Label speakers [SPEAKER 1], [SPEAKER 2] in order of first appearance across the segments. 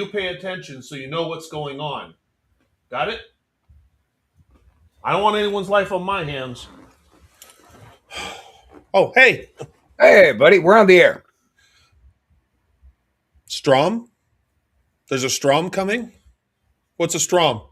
[SPEAKER 1] you pay attention so you know what's going on. Got it? I don't want anyone's life on my hands. Oh, hey.
[SPEAKER 2] Hey, buddy, we're on the air.
[SPEAKER 1] Strom? There's a Strom coming? What's a Strom?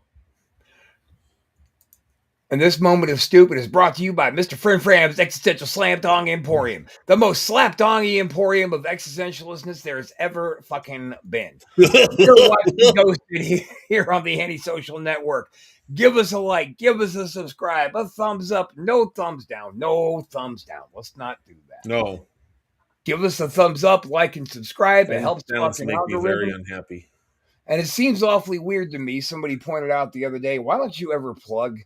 [SPEAKER 2] And this moment of stupid is brought to you by Mr. Frim Fram's Existential Slam Dong Emporium, the most slap dongy emporium of existentialistness there has ever fucking been. You're watching Ghosted here on the Antisocial Network. Give us a like, give us a subscribe, a thumbs up, no thumbs down, no thumbs down. Let's not do that.
[SPEAKER 1] No.
[SPEAKER 2] Give us a thumbs up, like, and subscribe. It helps
[SPEAKER 1] fucking make me very unhappy.
[SPEAKER 2] And it seems awfully weird to me. Somebody pointed out the other day, why don't you ever plug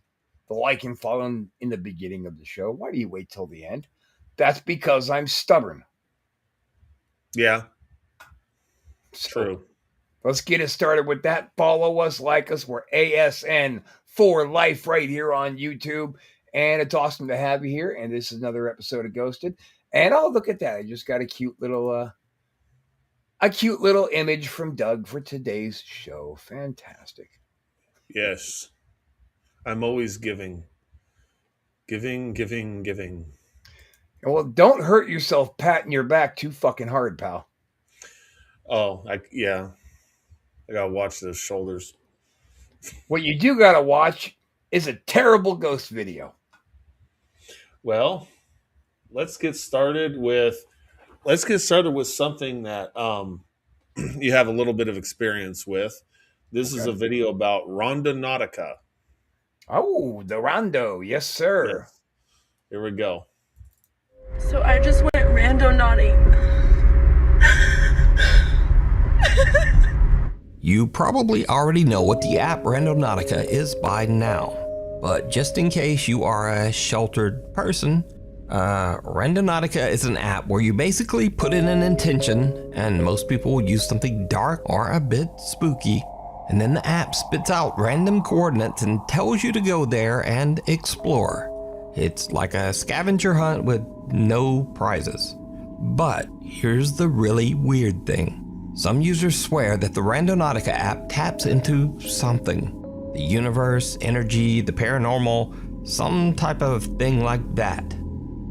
[SPEAKER 2] the like and follow in the beginning of the show? Why do you wait till the end? That's because I'm stubborn.
[SPEAKER 1] Yeah.
[SPEAKER 2] So,
[SPEAKER 1] true.
[SPEAKER 2] Let's get it started with that. Follow us, like us. We're ASN for life right here on YouTube. And it's awesome to have you here. And this is another episode of Ghosted. And oh, look at that. I just got a cute little image from Doug for today's show. Fantastic.
[SPEAKER 1] Yes. I'm always giving. Giving.
[SPEAKER 2] Well, don't hurt yourself patting your back too fucking hard, pal.
[SPEAKER 1] Oh, I gotta watch those shoulders.
[SPEAKER 2] What you do gotta watch is a terrible ghost video.
[SPEAKER 1] Well, let's get started with something that you have a little bit of experience with. This is a video about Randonautica.
[SPEAKER 2] Oh, the Rondo. Yes, sir.
[SPEAKER 1] Yes. Here we go.
[SPEAKER 3] So I just went randonauting.
[SPEAKER 4] You probably already know what the app Randonautica is by now, but just in case you are a sheltered person, Randonautica is an app where you basically put in an intention, and most people will use something dark or a bit spooky, and then the app spits out random coordinates and tells you to go there and explore. It's like a scavenger hunt with no prizes. But here's the really weird thing. Some users swear that the Randonautica app taps into something. The universe, energy, the paranormal, some type of thing like that.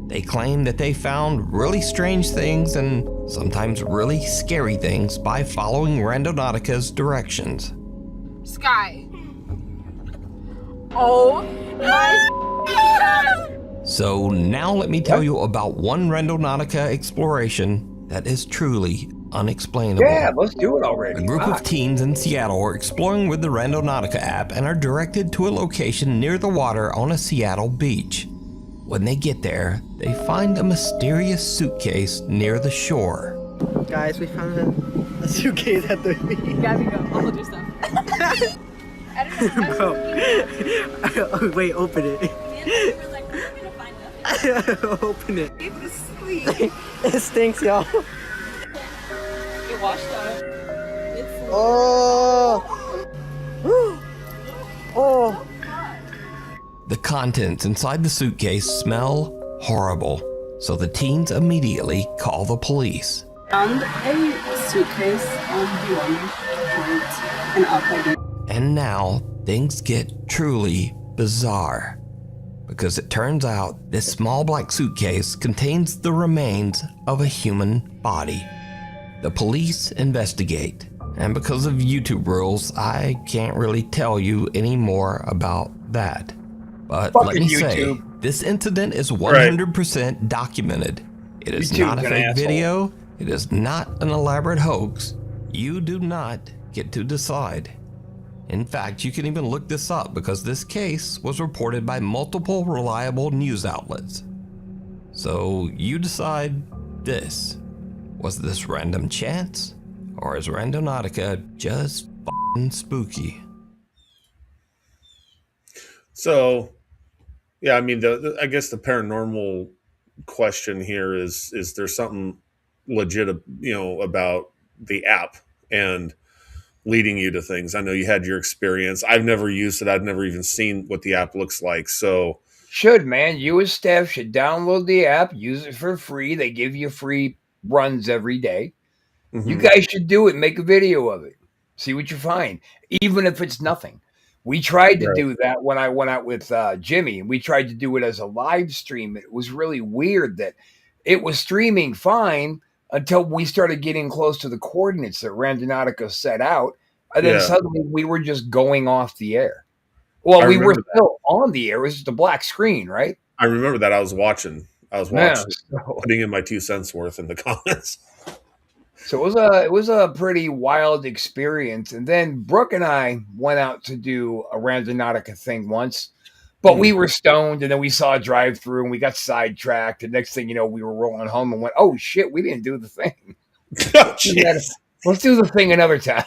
[SPEAKER 4] They claim that they found really strange things and sometimes really scary things by following Randonautica's directions.
[SPEAKER 5] Sky. Oh my God.
[SPEAKER 4] So now let me tell you about one Randonautica exploration that is truly unexplainable.
[SPEAKER 2] Yeah, let's do it already.
[SPEAKER 4] A group of teens in Seattle are exploring with the Randonautica app and are directed to a location near the water on a Seattle beach. When they get there, they find a mysterious suitcase near the shore.
[SPEAKER 6] Guys, we found a suitcase at the beach.
[SPEAKER 5] Gabby, go. I'll hold your stuff. I don't know.
[SPEAKER 6] Bro. Oh, wait, open it.
[SPEAKER 5] We're like, we're gonna find nothing.
[SPEAKER 6] Open it.
[SPEAKER 5] It's sleep.
[SPEAKER 6] It stinks, y'all.
[SPEAKER 5] It washed up. It's sleep.
[SPEAKER 6] Oh. Oh.
[SPEAKER 4] The contents inside the suitcase smell horrible, so the teens immediately call the police.
[SPEAKER 3] Found a suitcase on the point and up like.
[SPEAKER 4] And now things get truly bizarre, because it turns out this small black suitcase contains the remains of a human body. The police investigate, and because of YouTube rules, I can't really tell you any more about that. But let me say, this incident is 100% documented. It is not a fake video. It is not an elaborate hoax. You do not get to decide. In fact, you can even look this up because this case was reported by multiple reliable news outlets. So you decide this. Was this random chance? Or is Randonautica just f***ing spooky?
[SPEAKER 1] So, yeah, I mean, I guess the paranormal question here is there something legit, about the app and leading you to things? I know you had your experience. I've never used it. I've never even seen what the app looks like. So,
[SPEAKER 2] should, man. You as staff should download the app, use it for free. They give you free runs every day. Mm-hmm. You guys should do it. Make a video of it. See what you find, even if it's nothing. We tried to
[SPEAKER 1] Right.
[SPEAKER 2] do that when I went out with Jimmy, and we tried to do it as a live stream. It was really weird that it was streaming fine until we started getting close to the coordinates that Randonautica set out, and then
[SPEAKER 1] Yeah.
[SPEAKER 2] suddenly we were just going off the air. Well,
[SPEAKER 1] I
[SPEAKER 2] we were
[SPEAKER 1] remember
[SPEAKER 2] still on the air. It was just a black screen, right?
[SPEAKER 1] I remember that. I was watching,
[SPEAKER 2] Yeah. So,
[SPEAKER 1] putting in my 2 cents worth in the comments.
[SPEAKER 2] so it was a pretty wild experience. And then Brooke and I went out to do a Randonautica thing once, but we were stoned, and then we saw a drive-through, and we got sidetracked. And next thing you know, we were rolling home and went, "Oh shit, we didn't do the thing.
[SPEAKER 1] Oh, jeez.
[SPEAKER 2] Let's do the thing another time."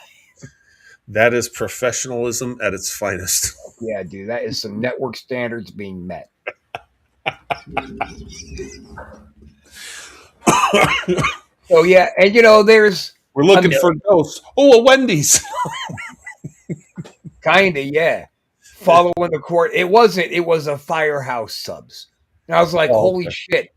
[SPEAKER 1] That is professionalism at its finest.
[SPEAKER 2] Yeah, dude, that is some network standards being met. So yeah, and there's
[SPEAKER 1] We're looking for ghosts. Oh, a Wendy's.
[SPEAKER 2] kind of, yeah, following the court. It wasn't. It was a Firehouse Subs. And I was like, holy shit.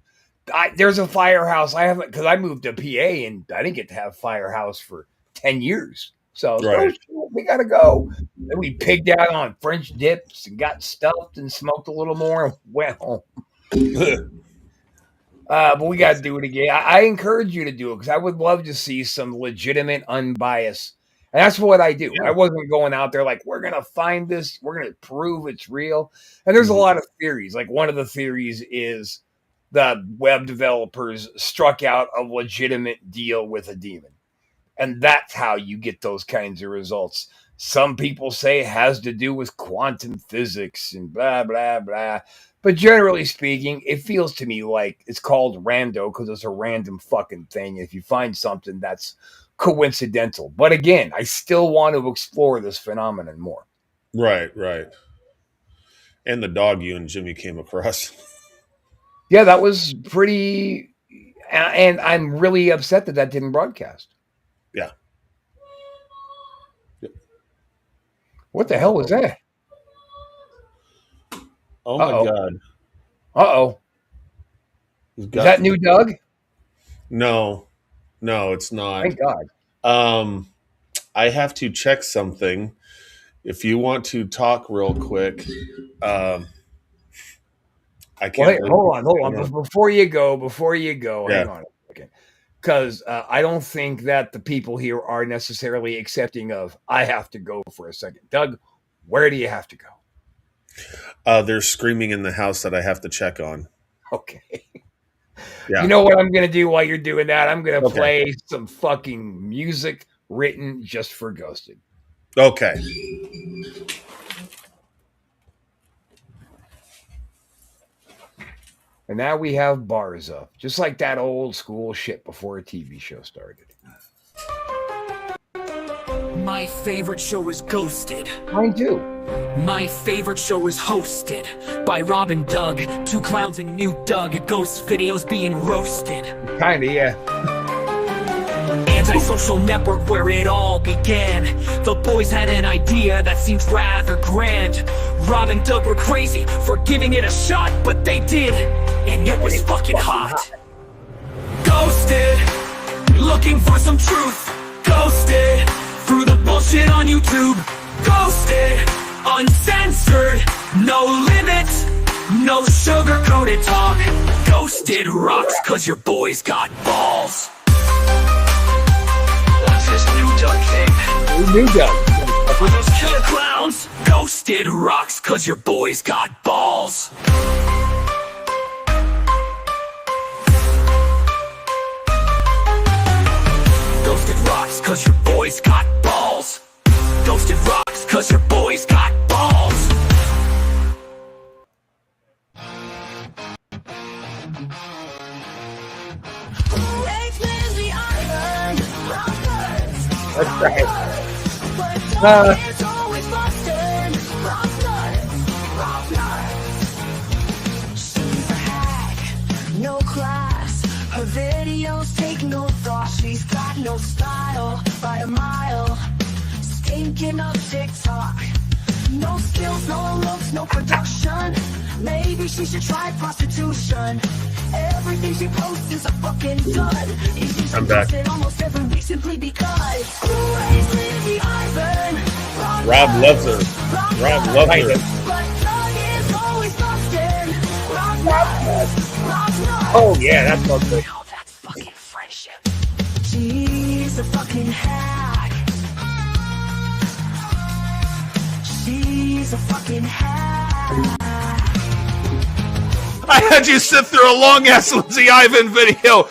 [SPEAKER 2] There's a Firehouse. I haven't, because I moved to PA and I didn't get to have Firehouse for 10 years. So I was like,
[SPEAKER 1] Right.
[SPEAKER 2] oh, shit, we got to go. Then we pigged out on French dips and got stuffed and smoked a little more and went home. But we got to do it again. I encourage you to do it because I would love to see some legitimate, unbiased. And that's what I do.
[SPEAKER 1] Yeah.
[SPEAKER 2] I wasn't going out there like, we're going to find this. We're going to prove it's real. And there's a lot of theories. Like one of the theories is the web developers struck out a legitimate deal with a demon. And that's how you get those kinds of results. Some people say it has to do with quantum physics and blah, blah, blah. But generally speaking, it feels to me like it's called rando because it's a random fucking thing. If you find something that's coincidental. But again, I still want to explore this phenomenon more.
[SPEAKER 1] Right. And the dog you and Jimmy came across.
[SPEAKER 2] Yeah, that was pretty. And I'm really upset that didn't broadcast.
[SPEAKER 1] Yeah.
[SPEAKER 2] What the hell was that?
[SPEAKER 1] Oh my
[SPEAKER 2] Uh-oh.
[SPEAKER 1] God.
[SPEAKER 2] Uh-oh.
[SPEAKER 1] He's
[SPEAKER 2] Is
[SPEAKER 1] got-
[SPEAKER 2] that new Doug?
[SPEAKER 1] No, it's not.
[SPEAKER 2] Thank God.
[SPEAKER 1] I have to check something. If you want to talk real quick, I can't.
[SPEAKER 2] Well, hey,
[SPEAKER 1] believe-
[SPEAKER 2] hold on.
[SPEAKER 1] Yeah.
[SPEAKER 2] Before you go,
[SPEAKER 1] Yeah.
[SPEAKER 2] hang on a second. Because I don't think that the people here are necessarily accepting of, I have to go for a second. Doug, where do you have to go?
[SPEAKER 1] There's screaming in the house that I have to check on.
[SPEAKER 2] Okay.
[SPEAKER 1] Yeah.
[SPEAKER 2] You know what I'm going to do while you're doing that? I'm going to
[SPEAKER 1] Okay.
[SPEAKER 2] play some fucking music written just for Ghosted.
[SPEAKER 1] Okay.
[SPEAKER 2] And now we have bars up, just like that old school shit before a TV show started.
[SPEAKER 7] My favorite show is Ghosted.
[SPEAKER 2] Mine too.
[SPEAKER 7] My favorite show is hosted by Rob and Doug. Two clowns and new Doug. Ghost videos being roasted.
[SPEAKER 2] Kind of, yeah.
[SPEAKER 7] Anti-social network where it all began. The boys had an idea that seems rather grand. Rob and Doug were crazy for giving it a shot, but they did, and it was fucking hot. Ghosted, looking for some truth. Ghosted, through the bullshit on YouTube. Ghosted, uncensored, no limits, no sugar-coated talk. Ghosted rocks cause your boys got balls. What's this new Doug thing?
[SPEAKER 2] New Doug.
[SPEAKER 7] With those killer clowns, Ghosted rocks cause your boys got balls. Ghosted rocks cause your boys got balls. Ghosted rocks cause your boys got balls.
[SPEAKER 2] That's right.
[SPEAKER 8] She's a hack, no class. Her videos take no thought. She's got no style by a mile. Stinking up TikTok. No skills, no looks, no production. Maybe she should try prostitution. Everything she posts is a fucking dud.
[SPEAKER 1] I'm back.
[SPEAKER 8] Almost every week simply because. Who raised Lizzie Ivan?
[SPEAKER 1] Rob loves her. Rob loves her.
[SPEAKER 8] But Doug is always busting. Rob knows.
[SPEAKER 2] Oh yeah, that's lovely.
[SPEAKER 8] Oh, that's fucking friendship. She's a fucking hack. She's a fucking hack.
[SPEAKER 1] I had you sit through a long ass Lindsay Ivan video.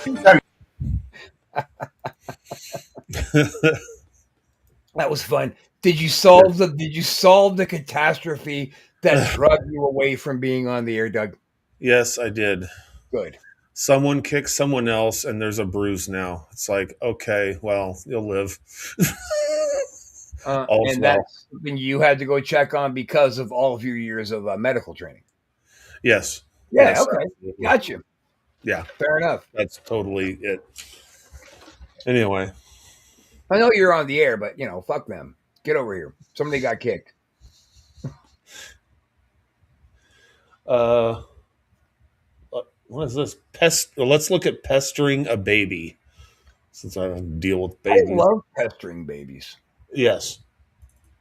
[SPEAKER 2] That was fun. Did you solve the catastrophe that drug you away from being on the air, Doug?
[SPEAKER 1] Yes, I did.
[SPEAKER 2] Good.
[SPEAKER 1] Someone kicked someone else, and there's a bruise now. It's like, okay, well, you'll live. All's
[SPEAKER 2] And
[SPEAKER 1] well.
[SPEAKER 2] that's something you had to go check on because of all of your years of medical training.
[SPEAKER 1] Yes.
[SPEAKER 2] Yeah,
[SPEAKER 1] Yes,
[SPEAKER 2] okay.
[SPEAKER 1] absolutely.
[SPEAKER 2] Gotcha.
[SPEAKER 1] Yeah,
[SPEAKER 2] Fair enough.
[SPEAKER 1] that's totally it. Anyway,
[SPEAKER 2] I know you're on the air, but, fuck them. Get over here. Somebody got kicked.
[SPEAKER 1] what is this? Let's look at pestering a baby, since I don't deal with babies.
[SPEAKER 2] I love pestering babies.
[SPEAKER 1] Yes.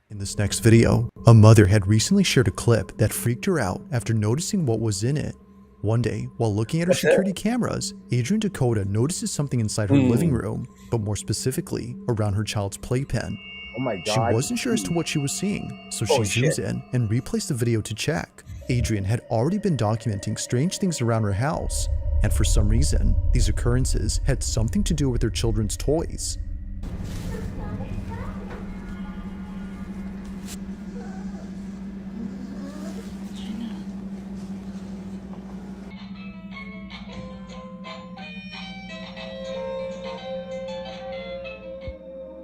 [SPEAKER 9] In this next video, a mother had recently shared a clip that freaked her out after noticing what was in it. One day, while looking at her security cameras, Adrian Dakota notices something inside her living room, but more specifically, around her child's playpen.
[SPEAKER 2] Oh my
[SPEAKER 9] She
[SPEAKER 2] God.
[SPEAKER 9] wasn't sure as to what she was seeing, so she
[SPEAKER 2] Holy
[SPEAKER 9] zooms
[SPEAKER 2] shit.
[SPEAKER 9] in and replays the video to check. Adrian had already been documenting strange things around her house, and for some reason, these occurrences had something to do with her children's toys.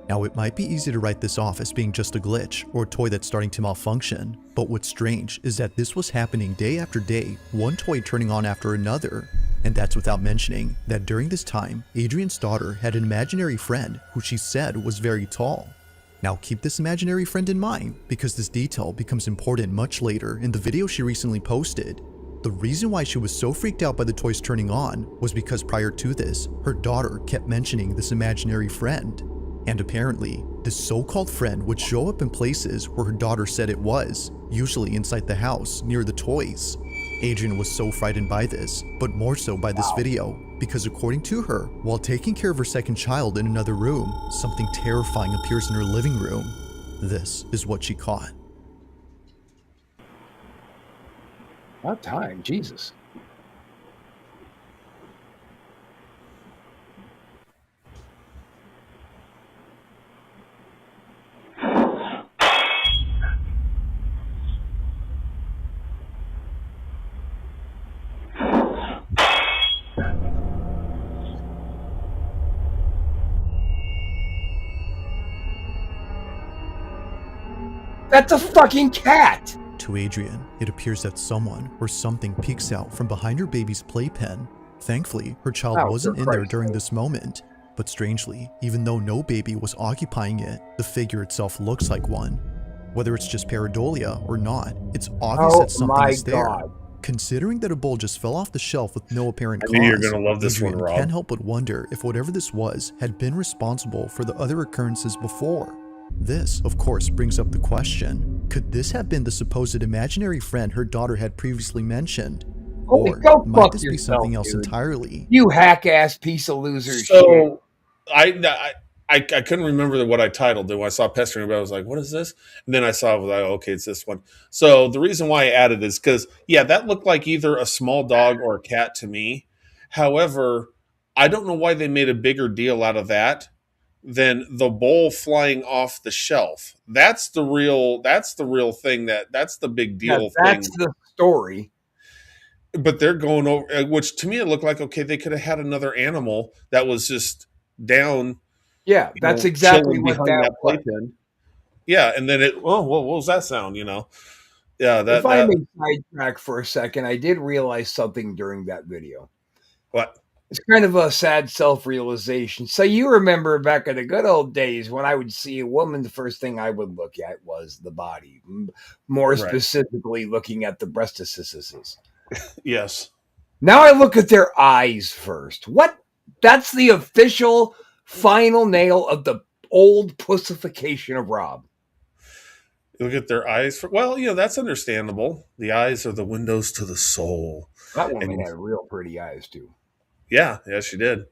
[SPEAKER 9] Now, it might be easy to write this off as being just a glitch or a toy that's starting to malfunction, but what's strange is that this was happening day after day, one toy turning on after another. And that's without mentioning that during this time, Adrian's daughter had an imaginary friend who she said was very tall. Now keep this imaginary friend in mind because this detail becomes important much later in the video she recently posted. The reason why she was so freaked out by the toys turning on was because prior to this, her daughter kept mentioning this imaginary friend. And apparently, this so-called friend would show up in places where her daughter said it was, usually inside the house near the toys. Adrian was so frightened by this, but more so by this video, because according to her, while taking care of her second child in another room, something terrifying appears in her living room. This is what she caught.
[SPEAKER 2] About time, Jesus. That's a fucking cat!
[SPEAKER 9] To Adrian, it appears that someone or something peeks out from behind her baby's playpen. Thankfully, her child
[SPEAKER 2] Oh,
[SPEAKER 9] wasn't
[SPEAKER 2] for
[SPEAKER 9] in there
[SPEAKER 2] Christ's
[SPEAKER 9] during
[SPEAKER 2] sake.
[SPEAKER 9] this moment. But strangely, even though no baby was occupying it, the figure itself looks like one. Whether it's just pareidolia or not, it's obvious
[SPEAKER 2] Oh
[SPEAKER 9] that something
[SPEAKER 2] my
[SPEAKER 9] is there.
[SPEAKER 2] God.
[SPEAKER 9] Considering that a bowl just fell off the shelf with no apparent
[SPEAKER 1] I
[SPEAKER 9] cause,
[SPEAKER 1] knew you were gonna love this
[SPEAKER 9] Adrian
[SPEAKER 1] one, Rob.
[SPEAKER 9] can't help but wonder if whatever this was had been responsible for the other occurrences before. This, of course, brings up the question, could this have been the supposed imaginary friend her daughter had previously mentioned?
[SPEAKER 2] Holy,
[SPEAKER 9] Or
[SPEAKER 2] go
[SPEAKER 9] might
[SPEAKER 2] fuck
[SPEAKER 9] this be
[SPEAKER 2] yourself,
[SPEAKER 9] something else
[SPEAKER 2] dude.
[SPEAKER 9] entirely?
[SPEAKER 2] You hack-ass piece of loser shit.
[SPEAKER 1] So I couldn't remember what I titled it when I saw pestering about. I was like, what is this? And then I saw, okay, it's this one. So the reason why I added is because, yeah, that looked like either a small dog or a cat to me. However, I don't know why they made a bigger deal out of that than the bowl flying off the shelf. That's the real thing. That's the big
[SPEAKER 2] Yeah,
[SPEAKER 1] deal
[SPEAKER 2] that's
[SPEAKER 1] thing.
[SPEAKER 2] the story.
[SPEAKER 1] But they're going over, which to me it looked like, okay, they could have had another animal that was just down.
[SPEAKER 2] Yeah,
[SPEAKER 1] you
[SPEAKER 2] that's
[SPEAKER 1] know,
[SPEAKER 2] exactly
[SPEAKER 1] chilling
[SPEAKER 2] what
[SPEAKER 1] behind
[SPEAKER 2] that was.
[SPEAKER 1] playpen. Yeah, and then what was that sound? You know, yeah,
[SPEAKER 2] If I may sidetrack for a second, I did realize something during that video.
[SPEAKER 1] what?
[SPEAKER 2] It's kind of a sad self-realization. So you remember back in the good old days when I would see a woman, the first thing I would look at was the body. More
[SPEAKER 1] Right.
[SPEAKER 2] specifically, looking at the breastises.
[SPEAKER 1] Yes.
[SPEAKER 2] Now I look at their eyes first. What? That's the official final nail of the old pussification of Rob.
[SPEAKER 1] Look at their eyes. Well, that's understandable. The eyes are the windows to the soul.
[SPEAKER 2] That woman
[SPEAKER 1] And-
[SPEAKER 2] had real pretty eyes too.
[SPEAKER 1] Yeah, she did.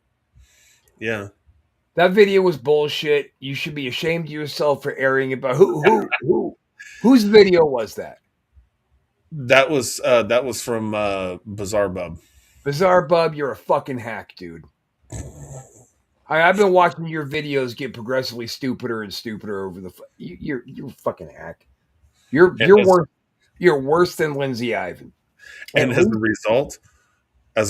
[SPEAKER 1] Yeah.
[SPEAKER 2] That video was bullshit. You should be ashamed of yourself for airing it. But whose video was that?
[SPEAKER 1] That was from Bizarre Bub.
[SPEAKER 2] Bizarre Bub, you're a fucking hack, dude. I've been watching your videos get progressively stupider and stupider over the. You're a fucking hack. You're worse. You're worse than Lindsay Ivan.
[SPEAKER 1] And as a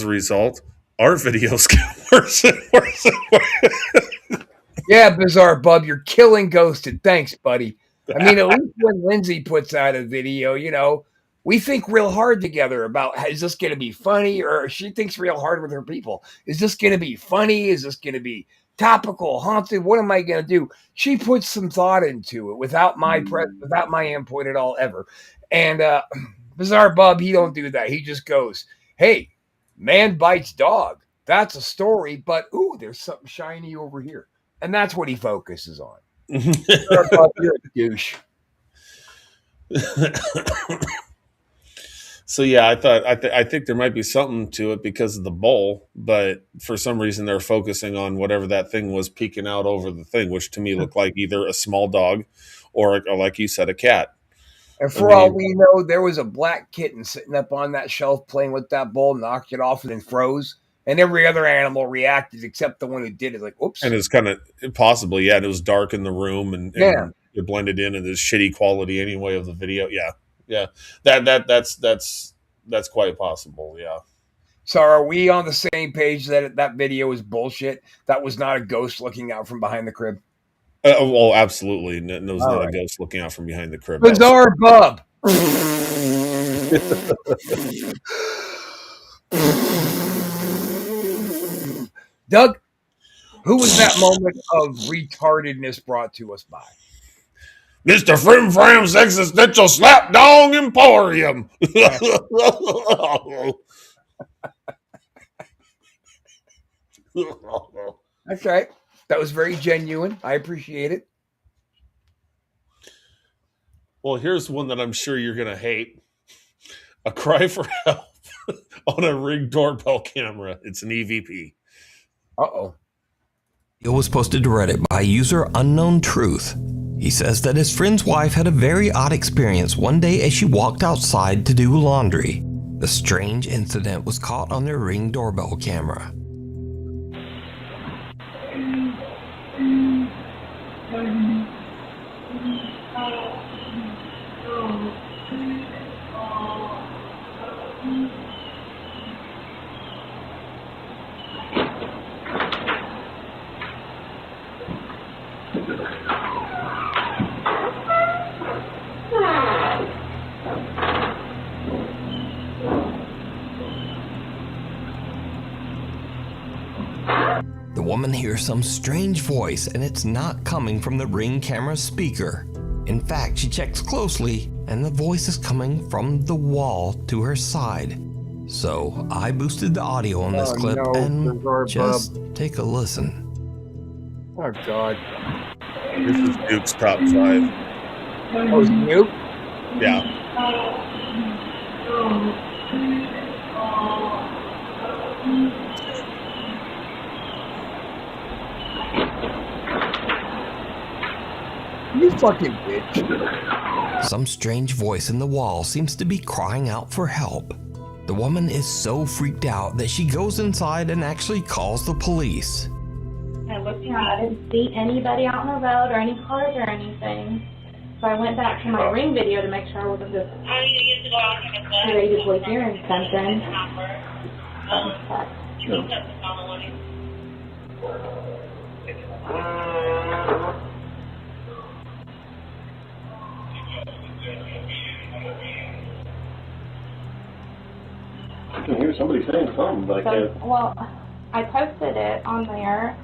[SPEAKER 1] result, our videos get worse and worse and worse.
[SPEAKER 2] Yeah, Bizarre Bub, you're killing Ghosted. Thanks, buddy. I mean, at least when Lindsay puts out a video, we think real hard together about, is this going to be funny? Or she thinks real hard with her people. Is this going to be funny? Is this going to be topical, haunted? What am I going to do? She puts some thought into it without my input at all ever. And Bizarre Bub, he don't do that. He just goes, hey, man bites dog. That's a story, but ooh, there's something shiny over here. And that's what he focuses on. Bizarre Bub, you're a douche.
[SPEAKER 1] So yeah, I think there might be something to it because of the bowl, but for some reason they're focusing on whatever that thing was peeking out over the thing, which to me looked like either a small dog or like you said, a cat.
[SPEAKER 2] And for all we know, there was a black kitten sitting up on that shelf playing with that bowl, knocked it off, and then froze. And every other animal reacted except the one who did it. Like, oops.
[SPEAKER 1] And it's kind of possibly, and it was dark in the room, and it blended in, and the shitty quality anyway of the video. Yeah, that's quite possible. Yeah.
[SPEAKER 2] So are we on the same page that video is bullshit? That was not a ghost looking out from behind the crib.
[SPEAKER 1] Well, absolutely. No, it was not
[SPEAKER 2] right.
[SPEAKER 1] a ghost looking out from behind the crib.
[SPEAKER 2] Bizarre Bub. Doug, who was that moment of retardedness brought to us by?
[SPEAKER 1] Mr. Frim Fram's Existential Slap Dong Emporium.
[SPEAKER 2] That's right. That was very genuine. I appreciate it.
[SPEAKER 1] Well, here's one that I'm sure you're going to hate. A cry for help on a Ring doorbell camera. It's an EVP.
[SPEAKER 2] Uh-oh.
[SPEAKER 4] It was posted to Reddit by user Unknown Truth. He says that his friend's wife had a very odd experience one day as she walked outside to do laundry. The strange incident was caught on their Ring doorbell camera. The woman hears some strange voice, and it's not coming from the Ring camera speaker. In fact, she checks closely, and the voice is coming from the wall to her side. So I boosted the audio on this clip, and just take a listen.
[SPEAKER 2] Oh, God.
[SPEAKER 1] This is Duke's top 5.
[SPEAKER 2] Oh, Duke?
[SPEAKER 1] Yeah.
[SPEAKER 2] You fucking bitch.
[SPEAKER 4] Some strange voice in the wall seems to be crying out for help. The woman is so freaked out that she goes inside and actually calls the police.
[SPEAKER 5] I looked around. I didn't see anybody out on the road or any cars or anything. So I went back to my Ring video to make sure I wasn't just courageously hearing something.
[SPEAKER 10] I can hear somebody saying something, but I can't.
[SPEAKER 5] Well, I posted it on there.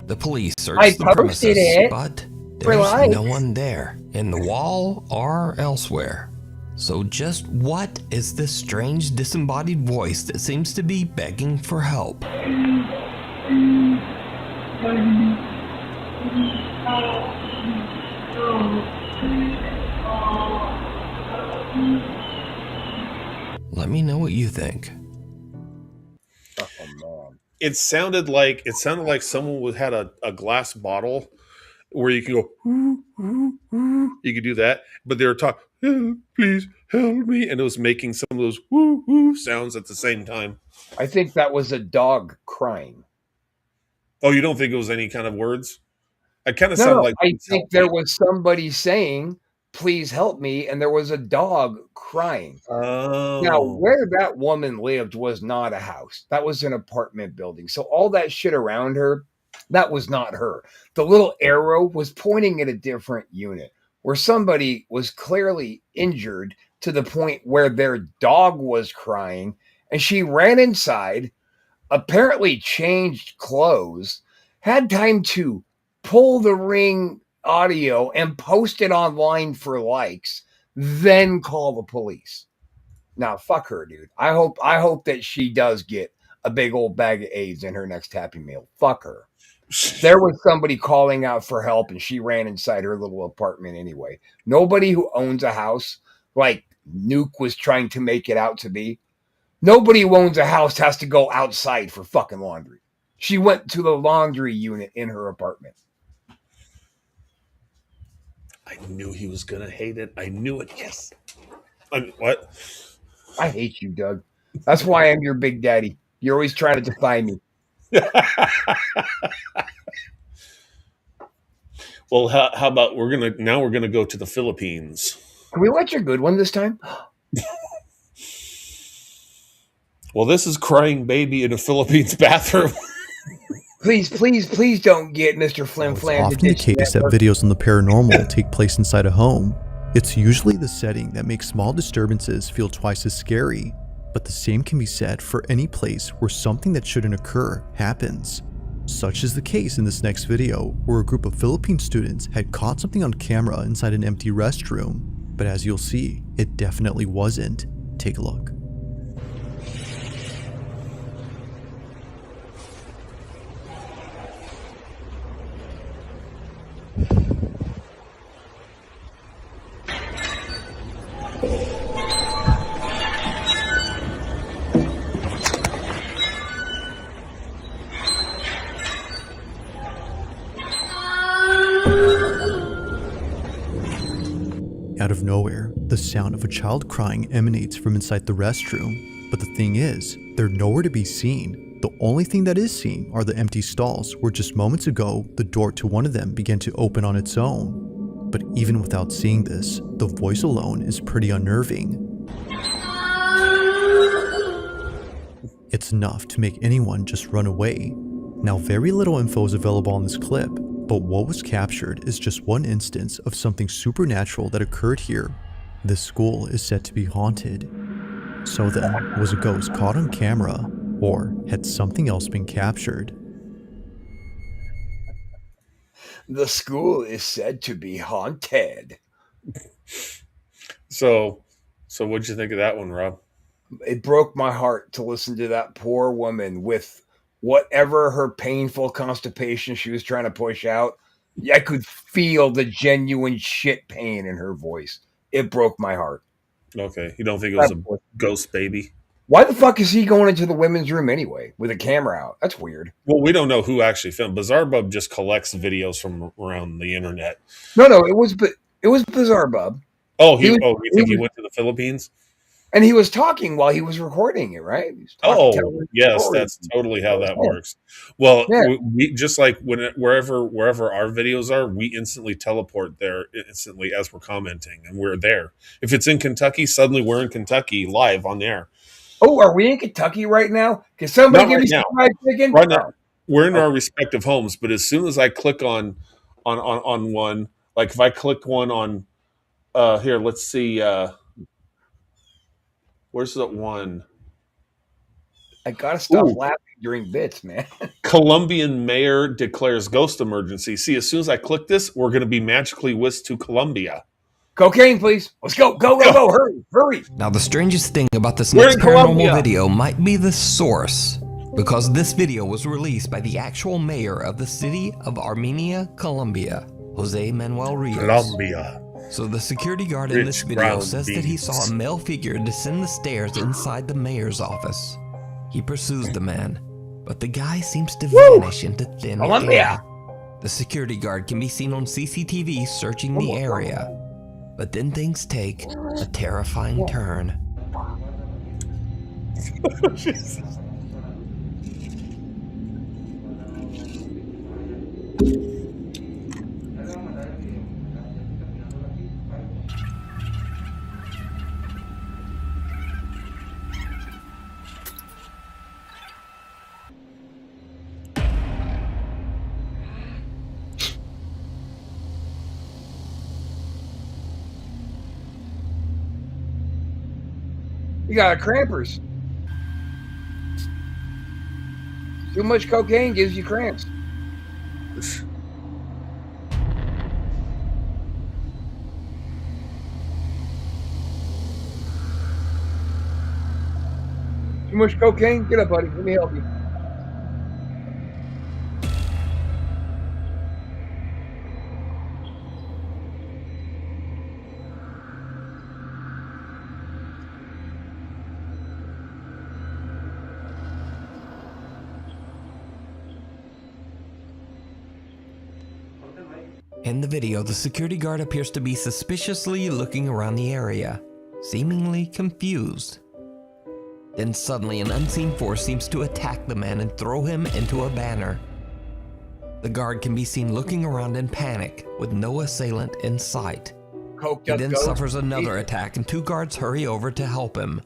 [SPEAKER 4] The police
[SPEAKER 2] I
[SPEAKER 4] searched the
[SPEAKER 2] posted
[SPEAKER 4] premises,
[SPEAKER 2] it
[SPEAKER 4] but
[SPEAKER 2] for
[SPEAKER 4] there's
[SPEAKER 2] likes.
[SPEAKER 4] no one there, in the wall or elsewhere. So just what is this strange disembodied voice that seems to be begging for help? Let me know what you think.
[SPEAKER 2] Oh man.
[SPEAKER 1] It sounded like someone had a glass bottle where you can go. You could do that, but they were talking. Please help me, and it was making some of those woo woo sounds at the same time.
[SPEAKER 2] I think that was a dog crying.
[SPEAKER 1] Oh, you don't think it was any kind of words? It kind of
[SPEAKER 2] No,
[SPEAKER 1] sounded
[SPEAKER 2] no,
[SPEAKER 1] like.
[SPEAKER 2] I think there was somebody saying, "Please help me," and there was a dog crying. Now,
[SPEAKER 1] Oh,
[SPEAKER 2] where that woman lived was not a house. That was an apartment building. So all that shit around her, that was not her. The little arrow was pointing at a different unit where somebody was clearly injured to the point where their dog was crying, and she ran inside, apparently changed clothes, had time to pull the Ring audio and post it online for likes, then call the police. Now, fuck her, dude. I hope that she does get a big old bag of AIDS in her next Happy Meal. Fuck her. There was somebody calling out for help, and she ran inside her little apartment anyway. Nobody who owns a house, like Nuke was trying to make it out to be, nobody who owns a house has to go outside for fucking laundry. She went to the laundry unit in her apartment.
[SPEAKER 1] I knew he was gonna hate it. I knew it. Yes. What?
[SPEAKER 2] I hate you, Doug. That's why I'm your big daddy. You're always trying to defy me.
[SPEAKER 1] Well, how about we're gonna go to the Philippines.
[SPEAKER 2] Can we watch your good one this time?
[SPEAKER 1] Well, this is crying baby in a Philippines bathroom.
[SPEAKER 2] Please, please, please don't get Mr. Flim
[SPEAKER 9] It's
[SPEAKER 2] Flam to
[SPEAKER 9] often the
[SPEAKER 2] ditch
[SPEAKER 9] case that videos on the paranormal take place inside a home. It's usually the setting that makes small disturbances feel twice as scary, but the same can be said for any place where something that shouldn't occur happens. Such is the case in this next video, where a group of Philippine students had caught something on camera inside an empty restroom, but as you'll see, it definitely wasn't. Take a look. Out of nowhere, the sound of a child crying emanates from inside the restroom. But the thing is, they're nowhere to be seen. The only thing that is seen are the empty stalls where just moments ago, the door to one of them began to open on its own. But even without seeing this, the voice alone is pretty unnerving. It's enough to make anyone just run away. Now, very little info is available on this clip, but what was captured is just one instance of something supernatural that occurred here. This school is said to be haunted. So then, was a ghost caught on camera, or had something else been captured?
[SPEAKER 2] The school is said to be haunted.
[SPEAKER 1] So what'd you think of that one, Rob?
[SPEAKER 2] It broke my heart to listen to that poor woman with whatever her painful constipation she was trying to push out. I could feel the genuine shit pain in her voice. It broke my heart.
[SPEAKER 1] Okay, you don't think it was a ghost baby?
[SPEAKER 2] Why the fuck is he going into the women's room anyway with a camera out? That's weird.
[SPEAKER 1] Well, we don't know who actually filmed. Bizarre Bub just collects videos from around the internet.
[SPEAKER 2] No, it was Bizarre Bub.
[SPEAKER 1] Oh, you think he went to the Philippines?
[SPEAKER 2] And he was talking while he was recording it, right?
[SPEAKER 1] Oh, yes, that's totally how that works. Well, we just like wherever our videos are, we instantly teleport there instantly as we're commenting, and we're there. If it's in Kentucky, suddenly we're in Kentucky live on the air.
[SPEAKER 2] Oh, are we in Kentucky right now? Can somebody give me some fried chicken?
[SPEAKER 1] Right now, we're in our respective homes, but as soon as I click on one, like if I click one on here, let's see. Where's that one?
[SPEAKER 2] I gotta stop laughing during bits, man.
[SPEAKER 1] Colombian mayor declares ghost emergency. See, as soon as I click this, we're going to be magically whisked to Colombia.
[SPEAKER 2] Cocaine, please. Let's go. Go, go, go. Hurry, hurry.
[SPEAKER 4] Now, the strangest thing about this
[SPEAKER 1] We're
[SPEAKER 4] next
[SPEAKER 1] in
[SPEAKER 4] paranormal
[SPEAKER 1] Colombia.
[SPEAKER 4] video might be the source, because this video was released by the actual mayor of the city of Armenia, Colombia, Jose Manuel Rios.
[SPEAKER 1] Colombia.
[SPEAKER 4] So the security guard in this
[SPEAKER 1] Rich
[SPEAKER 4] video
[SPEAKER 1] brown
[SPEAKER 4] says that he
[SPEAKER 1] beans.
[SPEAKER 4] saw a male figure descend the stairs inside the mayor's office. He pursues the man, but the guy seems to vanish into thin
[SPEAKER 2] Colombia.
[SPEAKER 4] air. The security guard can be seen on CCTV searching the area, but then things take a terrifying turn.
[SPEAKER 2] You got a crampers. Too much cocaine gives you cramps. Too much cocaine? Get up, buddy. Let me help you.
[SPEAKER 4] In the video, the security guard appears to be suspiciously looking around the area, seemingly confused. Then suddenly an unseen force seems to attack the man and throw him into a banner. The guard can be seen looking around in panic, with no assailant in sight.
[SPEAKER 2] Coked
[SPEAKER 4] He
[SPEAKER 2] up
[SPEAKER 4] then
[SPEAKER 2] ghost.
[SPEAKER 4] suffers another attack and two guards hurry over to help him.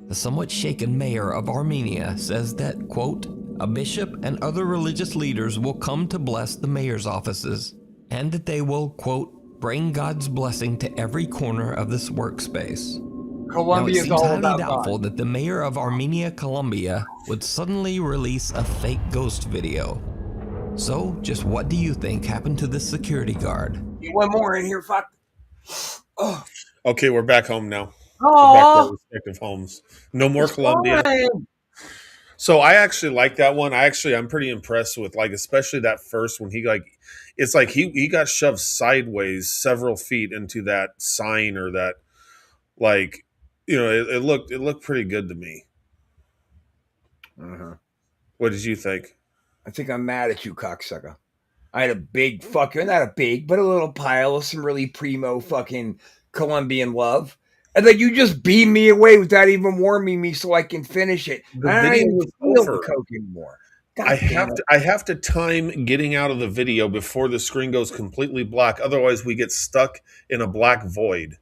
[SPEAKER 4] The somewhat shaken mayor of Armenia says that, quote, a bishop and other religious leaders will come to bless the mayor's offices, and that they will, quote, bring God's blessing to every corner of this workspace. Now, it
[SPEAKER 2] Colombia is
[SPEAKER 4] seems
[SPEAKER 2] all
[SPEAKER 4] highly
[SPEAKER 2] about
[SPEAKER 4] doubtful
[SPEAKER 2] God.
[SPEAKER 4] that the mayor of Armenia, Colombia, would suddenly release a fake ghost video. So, just what do you think happened to this security guard?
[SPEAKER 2] Get one more in here, fuck. Oh,
[SPEAKER 1] Okay, we're back home now. We're back to our
[SPEAKER 2] oh,
[SPEAKER 1] respective homes. No more Colombia. So I actually like that one. I'm pretty impressed with, like, especially that first one. It's like he got shoved sideways several feet into that sign, or that, like, it looked pretty good to me. What did you think?
[SPEAKER 2] I think I'm mad at you, cocksucker. I had a big fucking, not a big, but a little pile of some really primo fucking Colombian love. And then you just beam me away without even warming me so I can finish it.
[SPEAKER 1] The
[SPEAKER 2] I don't
[SPEAKER 1] video
[SPEAKER 2] even
[SPEAKER 1] was
[SPEAKER 2] feel
[SPEAKER 1] over.
[SPEAKER 2] the coke anymore. God
[SPEAKER 1] I
[SPEAKER 2] damn it.
[SPEAKER 1] have to time getting out of the video before the screen goes completely black. Otherwise, we get stuck in a black void.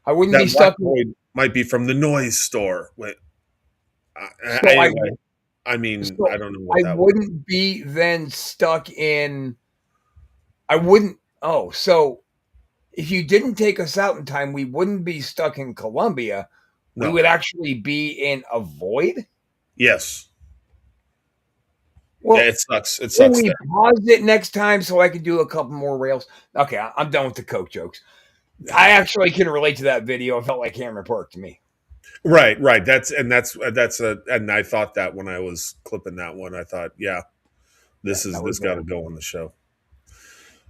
[SPEAKER 2] I wouldn't
[SPEAKER 1] That
[SPEAKER 2] be stuck in,
[SPEAKER 1] void might be from the noise store. Wait,
[SPEAKER 2] So
[SPEAKER 1] anyway, I
[SPEAKER 2] so
[SPEAKER 1] don't know what
[SPEAKER 2] I
[SPEAKER 1] that was.
[SPEAKER 2] wouldn't be then stuck in. I wouldn't. Oh, so if you didn't take us out in time, we wouldn't be stuck in Colombia.
[SPEAKER 1] No.
[SPEAKER 2] We would actually be in a void.
[SPEAKER 1] Yes.
[SPEAKER 2] Well,
[SPEAKER 1] Yeah, it sucks. It
[SPEAKER 2] can
[SPEAKER 1] sucks.
[SPEAKER 2] we
[SPEAKER 1] There.
[SPEAKER 2] pause it next time so I can do a couple more rails? Okay, I'm done with the coke jokes. I actually can relate to that video. It felt like Cameron Park to me.
[SPEAKER 1] Right. And I thought that when I was clipping that one, I thought, yeah, this got to go on the show.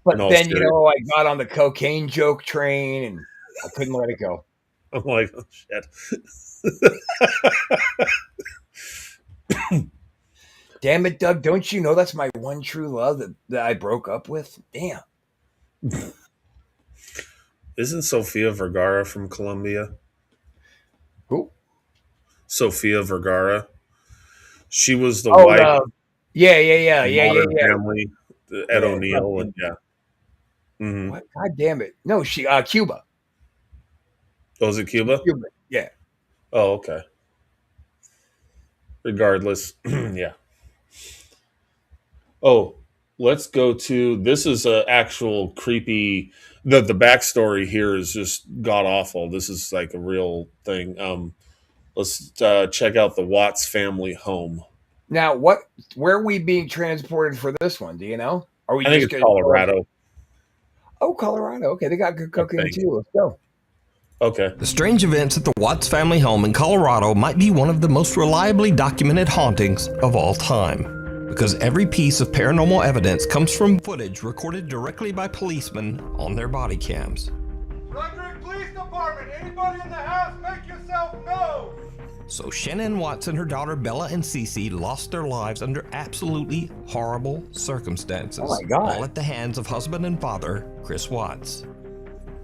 [SPEAKER 2] But
[SPEAKER 1] No,
[SPEAKER 2] then,
[SPEAKER 1] serious.
[SPEAKER 2] I got on the cocaine joke train and I couldn't let it go.
[SPEAKER 1] I'm like, oh, shit.
[SPEAKER 2] Damn it, Doug. Don't you know that's my one true love that I broke up with? Damn.
[SPEAKER 1] Isn't Sofia Vergara from Colombia?
[SPEAKER 2] Who?
[SPEAKER 1] Sofia Vergara. She was the
[SPEAKER 2] Oh,
[SPEAKER 1] wife
[SPEAKER 2] yeah.
[SPEAKER 1] Modern Family, Ed
[SPEAKER 2] Yeah,
[SPEAKER 1] O'Neill, and yeah. Mm-hmm.
[SPEAKER 2] What? God damn it. No, she Cuba.
[SPEAKER 1] Oh, was it Cuba?
[SPEAKER 2] Cuba. Yeah.
[SPEAKER 1] Oh, okay. Regardless, yeah. Oh, let's go to, this is a actual creepy. The backstory here is just god awful. This is like a real thing. Let's check out the Watts family home.
[SPEAKER 2] Now, where are we being transported for this one? Do you know? Are we
[SPEAKER 1] I think
[SPEAKER 2] just
[SPEAKER 1] it's
[SPEAKER 2] gonna
[SPEAKER 1] Colorado.
[SPEAKER 2] Oh, Colorado. Okay, they got good
[SPEAKER 1] I
[SPEAKER 2] cocaine
[SPEAKER 1] think.
[SPEAKER 2] too. Let's go.
[SPEAKER 1] Okay.
[SPEAKER 4] The strange events at the Watts family home in Colorado might be one of the most reliably documented hauntings of all time, because every piece of paranormal evidence comes from footage recorded directly by policemen on their body cams.
[SPEAKER 10] Frederick Police Department, anybody in the house, make yourself known!
[SPEAKER 4] So Shanann Watts and her daughter Bella and Cece lost their lives under absolutely horrible circumstances,
[SPEAKER 2] Oh my God.
[SPEAKER 4] all at the hands of husband and father Chris Watts.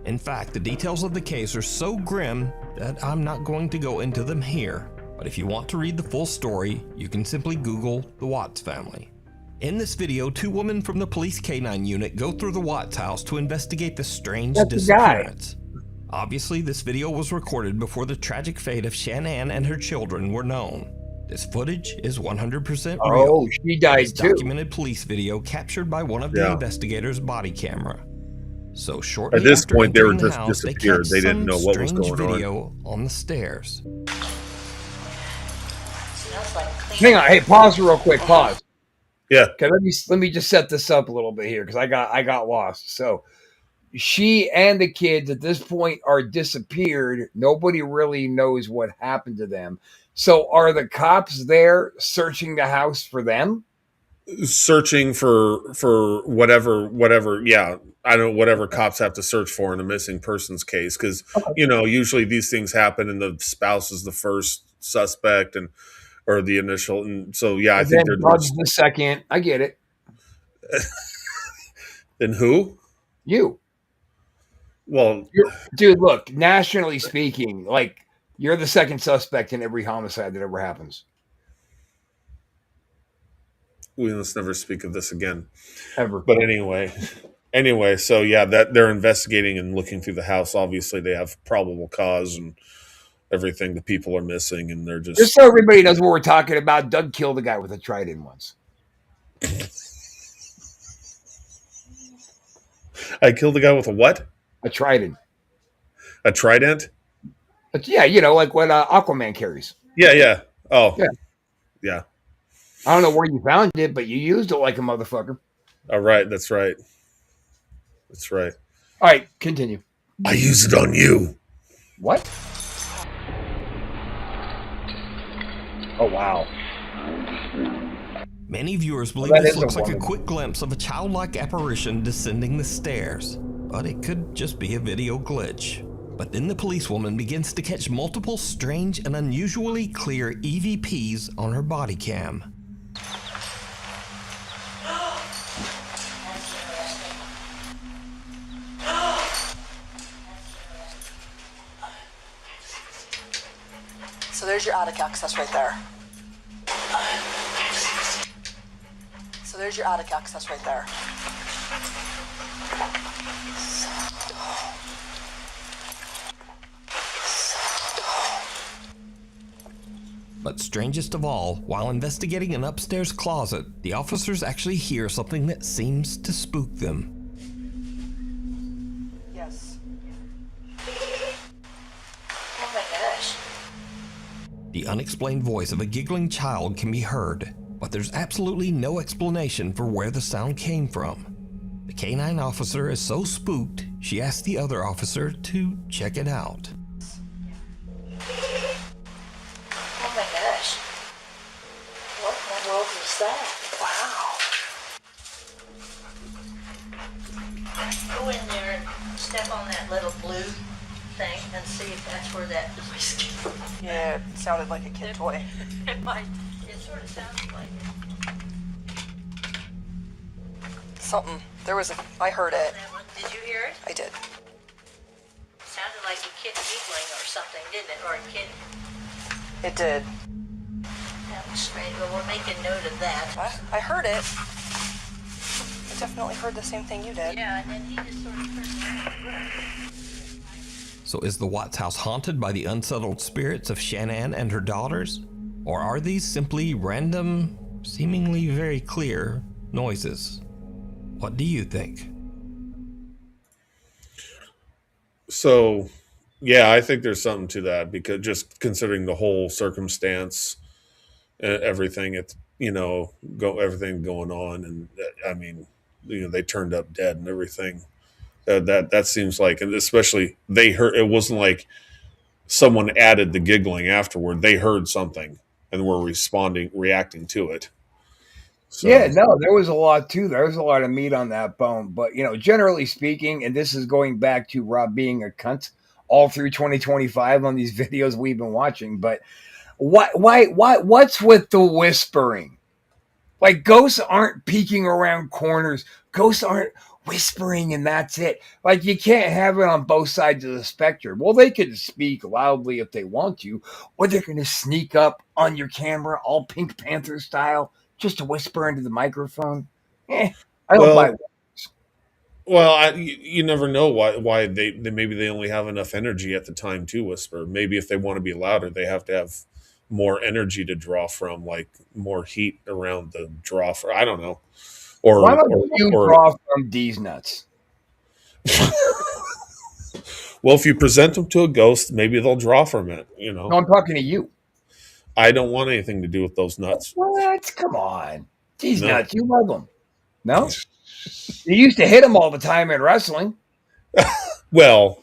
[SPEAKER 4] In fact, the details of the case are so grim that I'm not going to go into them here. But if you want to read the full story, you can simply Google the Watts family. In this video, 2 women from the police K-9 unit go through the Watts house to investigate the strange
[SPEAKER 2] That's the guy.
[SPEAKER 4] disappearance. Obviously, this video was recorded before the tragic fate of Shanann and her children were known. This footage is 100% real.
[SPEAKER 2] Oh, she died
[SPEAKER 4] It's
[SPEAKER 2] too.
[SPEAKER 4] documented police video captured by one of the
[SPEAKER 1] Yeah.
[SPEAKER 4] investigators' body camera. So shortly
[SPEAKER 1] At this
[SPEAKER 4] after
[SPEAKER 1] point, they were
[SPEAKER 4] entering the
[SPEAKER 1] just
[SPEAKER 4] house,
[SPEAKER 1] disappeared.
[SPEAKER 4] catch
[SPEAKER 1] They didn't
[SPEAKER 4] some
[SPEAKER 1] know what was
[SPEAKER 4] strange
[SPEAKER 1] going on.
[SPEAKER 4] video on the stairs.
[SPEAKER 2] Hang on. Hey, pause real quick. Pause.
[SPEAKER 1] Yeah.
[SPEAKER 2] Okay, let me just set this up a little bit here because I got lost. So she and the kids at this point are disappeared. Nobody really knows what happened to them. So are the cops there searching the house for them?
[SPEAKER 1] Searching for whatever. Yeah. I don't know, whatever cops have to search for in a missing persons case. Because, usually these things happen and the spouse is the first suspect or the initial. And so, yeah, I
[SPEAKER 2] And
[SPEAKER 1] think
[SPEAKER 2] then
[SPEAKER 1] they're
[SPEAKER 2] Bud's the second. I get it.
[SPEAKER 1] And who?
[SPEAKER 2] You.
[SPEAKER 1] Well,
[SPEAKER 2] Dude, look, nationally speaking, like you're the second suspect in every homicide that ever happens.
[SPEAKER 1] let's never speak of this again.
[SPEAKER 2] Ever.
[SPEAKER 1] But anyway, so yeah, that they're investigating and looking through the house. Obviously, they have probable cause and everything. The people are missing, and they're
[SPEAKER 2] Just so everybody knows what we're talking about, Doug killed a guy with a trident once.
[SPEAKER 1] I killed a guy with a what?
[SPEAKER 2] A trident.
[SPEAKER 1] A trident?
[SPEAKER 2] But yeah, like what Aquaman carries.
[SPEAKER 1] Yeah. Oh, yeah.
[SPEAKER 2] I don't know where you found it, but you used it like a motherfucker.
[SPEAKER 1] All right, that's right. That's right.
[SPEAKER 2] All right, continue.
[SPEAKER 1] I use it on you.
[SPEAKER 2] What? Oh, wow.
[SPEAKER 4] Many viewers believe
[SPEAKER 2] Well, that
[SPEAKER 4] this
[SPEAKER 2] is a
[SPEAKER 4] looks like a
[SPEAKER 2] woman.
[SPEAKER 4] quick glimpse of a childlike apparition descending the stairs, but it could just be a video glitch. But then the policewoman begins to catch multiple strange and unusually clear EVPs on her body cam.
[SPEAKER 11] So there's your attic access right there. So there's your attic access right there.
[SPEAKER 4] But strangest of all, while investigating an upstairs closet, the officers actually hear something that seems to spook them.
[SPEAKER 11] Yes. Oh my gosh.
[SPEAKER 4] The unexplained voice of a giggling child can be heard, but there's absolutely no explanation for where the sound came from. The K-9 officer is so spooked, she asks the other officer to check it out.
[SPEAKER 11] Oh my gosh. What in the world was that? Wow.
[SPEAKER 12] Go in there and step on that little blue thing and see if that's where that noise came from.
[SPEAKER 11] Yeah, it sounded like a kid toy.
[SPEAKER 12] It might. It sort of sounds like it.
[SPEAKER 11] Something. I heard it.
[SPEAKER 12] That one. Did you hear it?
[SPEAKER 11] I did.
[SPEAKER 12] Sounded like a kid giggling or something, didn't it? Or a kid.
[SPEAKER 11] It did.
[SPEAKER 12] That was strange. Well, we'll make a note of that.
[SPEAKER 11] I heard it. I definitely heard the same thing you did.
[SPEAKER 12] Yeah, and then he just sort of turned around.
[SPEAKER 4] So is the Watts house haunted by the unsettled spirits of Shanann and her daughters? Or are these simply random, seemingly very clear noises? What do you think?
[SPEAKER 1] So, yeah, I think there's something to that because just considering the whole circumstance and everything, everything going on, and I mean, they turned up dead and everything. That seems like, and especially they heard, it wasn't like someone added the giggling afterward. They heard something and were reacting to it. So.
[SPEAKER 2] Yeah, no, there was a lot too. There was a lot of meat on that bone. But generally speaking, and this is going back to Rob being a cunt all through 2025 on these videos we've been watching. But what's with the whispering? Like, ghosts aren't peeking around corners. Ghosts aren't whispering, and that's it. Like, you can't have it on both sides of the spectrum. Well, they can speak loudly if they want to, or they're going to sneak up on your camera, all Pink Panther style, just to whisper into the microphone. I don't buy it.
[SPEAKER 1] Well, you never know why they maybe they only have enough energy at the time to whisper. Maybe if they want to be louder, they have to have more energy to draw from, like more heat around the draw for. I don't know. Or
[SPEAKER 2] why don't you draw from D's nuts?
[SPEAKER 1] Well, if you present them to a ghost, maybe they'll draw from it.
[SPEAKER 2] No, I'm talking to you.
[SPEAKER 1] I don't want anything to do with those nuts.
[SPEAKER 2] What? Come on. These nuts. You love them. No? You used to hit them all the time in wrestling.
[SPEAKER 1] Well,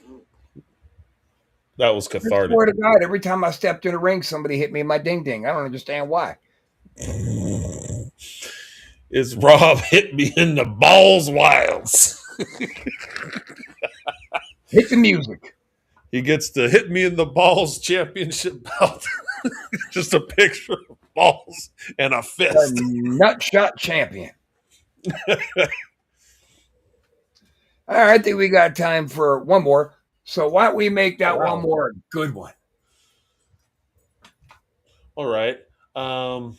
[SPEAKER 1] that was cathartic.
[SPEAKER 2] I swear to God, every time I stepped in a ring, somebody hit me in my ding-ding. I don't understand why.
[SPEAKER 1] It's Rob hit me in the balls wilds.
[SPEAKER 2] Hit the music.
[SPEAKER 1] He gets the hit me in the balls championship belt. Just a picture of balls and a fist.
[SPEAKER 2] A nut shot champion. All right, I think we got time for one more. So why don't we make that one more a good one?
[SPEAKER 1] All right. Oh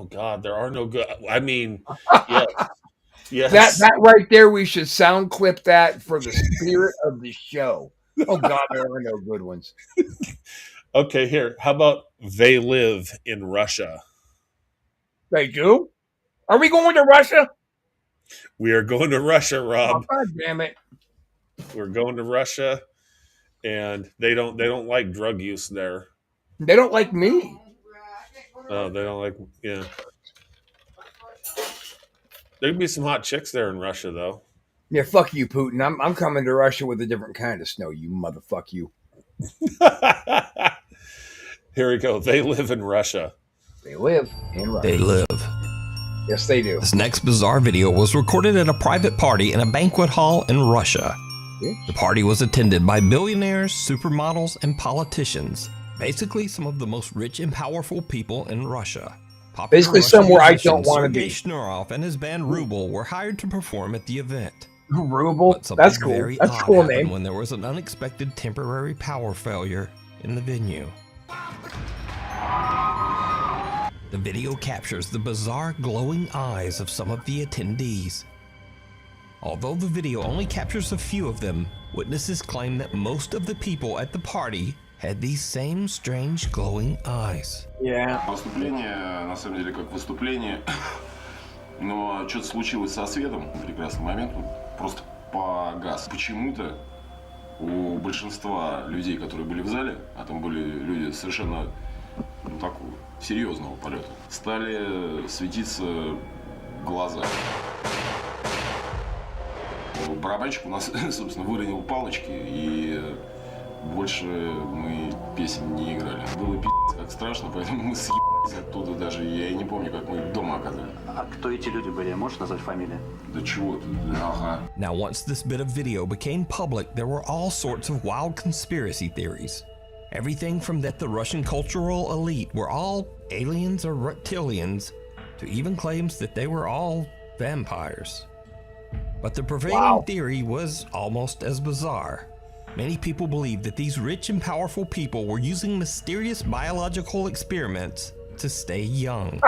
[SPEAKER 1] God, there are no good. I mean, yes.
[SPEAKER 2] That right there, we should sound clip that for the spirit of the show. Oh God, there are no good ones.
[SPEAKER 1] Okay, here. How about they live in Russia?
[SPEAKER 2] They do? Are we going to Russia?
[SPEAKER 1] We are going to Russia, Rob.
[SPEAKER 2] Oh, God damn it.
[SPEAKER 1] We're going to Russia, and they don't like drug use there.
[SPEAKER 2] They don't like me.
[SPEAKER 1] Oh, they don't like, yeah. There'd be some hot chicks there in Russia, though.
[SPEAKER 2] Yeah, fuck you, Putin. I'm coming to Russia with a different kind of snow, you motherfuck you.
[SPEAKER 1] Here we go. They live in Russia.
[SPEAKER 2] They live in Russia.
[SPEAKER 4] They live.
[SPEAKER 2] Yes, they do.
[SPEAKER 4] This next bizarre video was recorded at a private party in a banquet hall in Russia. The party was attended by billionaires, supermodels, and politicians. Basically, some of the most rich and powerful people in Russia. Popular
[SPEAKER 2] basically,
[SPEAKER 4] Russian
[SPEAKER 2] somewhere I
[SPEAKER 4] musician
[SPEAKER 2] don't want to be.
[SPEAKER 4] Sergei Shnorov and his band Ruble were hired to perform at the event.
[SPEAKER 2] Ruble? That's cool. That's a cool name.
[SPEAKER 4] When there was an unexpected temporary power failure in the venue. The video captures the bizarre glowing eyes of some of the attendees. Although the video only captures a few of them, witnesses claim that most of the people at the party had these same strange glowing eyes.
[SPEAKER 2] Yeah.
[SPEAKER 13] Выступление, на самом деле, как выступление, но что-то случилось со светом в прекрасный момент, просто погас. Почему-то у большинства людей, которые были в зале, а там были люди совершенно такого серьезного полета, стали светиться глаза. Барабанщик у нас, собственно, выронил палочки, и больше мы песен не играли. Было пи***ц как страшно, поэтому мы съебались оттуда даже. Я и не помню, как мы дома оказались.
[SPEAKER 14] А кто эти люди были? Можешь назвать фамилии?
[SPEAKER 13] Да чего ты? Ага.
[SPEAKER 4] Now, once this bit of video became public, there were all sorts of wild conspiracy theories. Everything from that the Russian cultural elite were all aliens or reptilians, to even claims that they were all vampires. But the prevailing theory was almost as bizarre. Many people believe that these rich and powerful people were using mysterious biological experiments to stay young.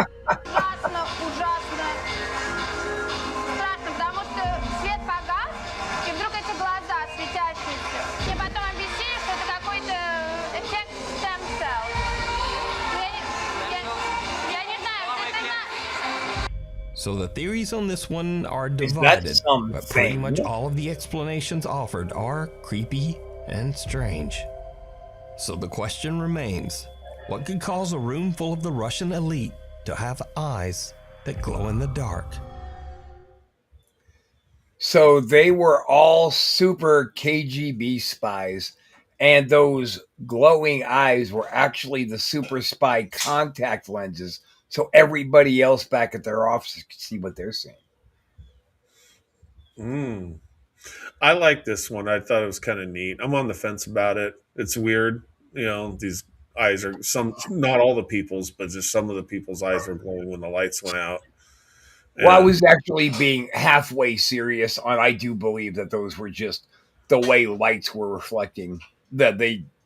[SPEAKER 4] So the theories on this one are divided, but pretty much all of the explanations offered are creepy and strange. So the question remains, What could cause a room full of the Russian elite to have eyes that glow in the dark?
[SPEAKER 2] So they were all super KGB spies, and those glowing eyes were actually the super spy contact lenses, so everybody else back at their offices could see what they're seeing.
[SPEAKER 1] I like this one. I thought it was kind of neat. I'm on the fence about it. It's weird. These eyes are not all the people's, but just some of the people's eyes were glowing when the lights went out.
[SPEAKER 2] Well, I was actually being halfway serious on. I do believe that those were just the way lights were reflecting. That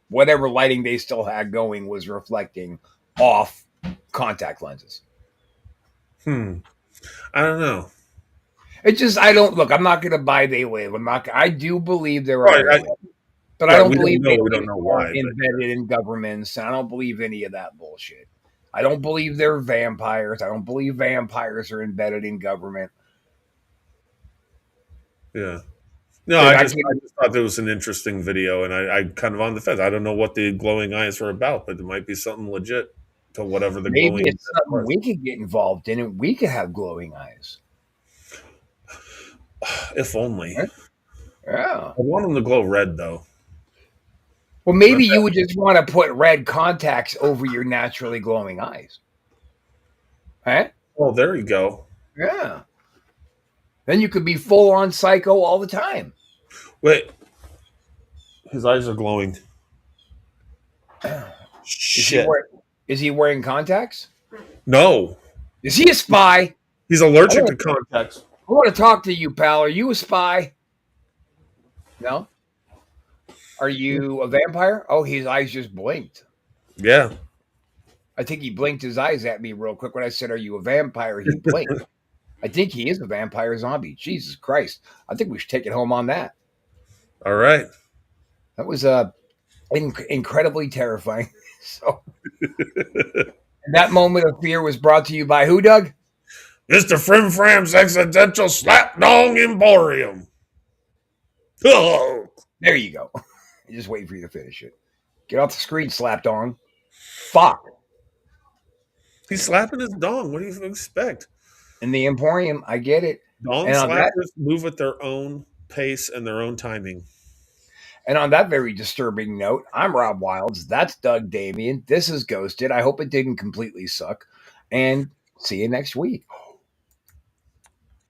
[SPEAKER 2] whatever lighting they still had going was reflecting off contact lenses.
[SPEAKER 1] I don't know.
[SPEAKER 2] It just I'm not going to buy they live. I do believe there are, but I don't believe they
[SPEAKER 1] don't know why
[SPEAKER 2] embedded in governments. And I don't believe any of that bullshit. I don't believe they're vampires. I don't believe vampires are embedded in government.
[SPEAKER 1] Yeah. No, I just thought it was an interesting video, and I kind of on the fence. I don't know what the glowing eyes were about, but it might be something legit to whatever the
[SPEAKER 2] Maybe
[SPEAKER 1] glowing
[SPEAKER 2] it's something we could get involved in, and we could have glowing eyes.
[SPEAKER 1] If only.
[SPEAKER 2] Yeah.
[SPEAKER 1] I want them to glow red, though.
[SPEAKER 2] Well, maybe you would just want to put red contacts over your naturally glowing eyes. Huh?
[SPEAKER 1] Oh, there you go.
[SPEAKER 2] Yeah. Then you could be full on psycho all the time.
[SPEAKER 1] Wait. His eyes are glowing. Shit.
[SPEAKER 2] Is he wearing contacts?
[SPEAKER 1] No.
[SPEAKER 2] Is he a spy?
[SPEAKER 1] He's allergic to contacts.
[SPEAKER 2] I want to talk to you, pal. Are you a spy? No? Are you a vampire? Oh, his eyes just blinked.
[SPEAKER 1] Yeah.
[SPEAKER 2] I think he blinked his eyes at me real quick when I said, "Are you a vampire?" He blinked. I think he is a vampire zombie. Jesus Christ. I think we should take it home on that.
[SPEAKER 1] All right.
[SPEAKER 2] That was incredibly terrifying. So that moment of fear was brought to you by who, Doug?
[SPEAKER 1] Mr. Frim Fram's Accidental Slap Dong Emporium. Oh.
[SPEAKER 2] There you go. I'm just waiting for you to finish it. Get off the screen, slap dong. Fuck.
[SPEAKER 1] He's slapping his dong. What do you expect?
[SPEAKER 2] In the Emporium, I get it.
[SPEAKER 1] Dong slappers move at their own pace and their own timing.
[SPEAKER 2] And on that very disturbing note, I'm Rob Wilds. That's Doug Damien. This is Ghosted. I hope it didn't completely suck. And see you next week.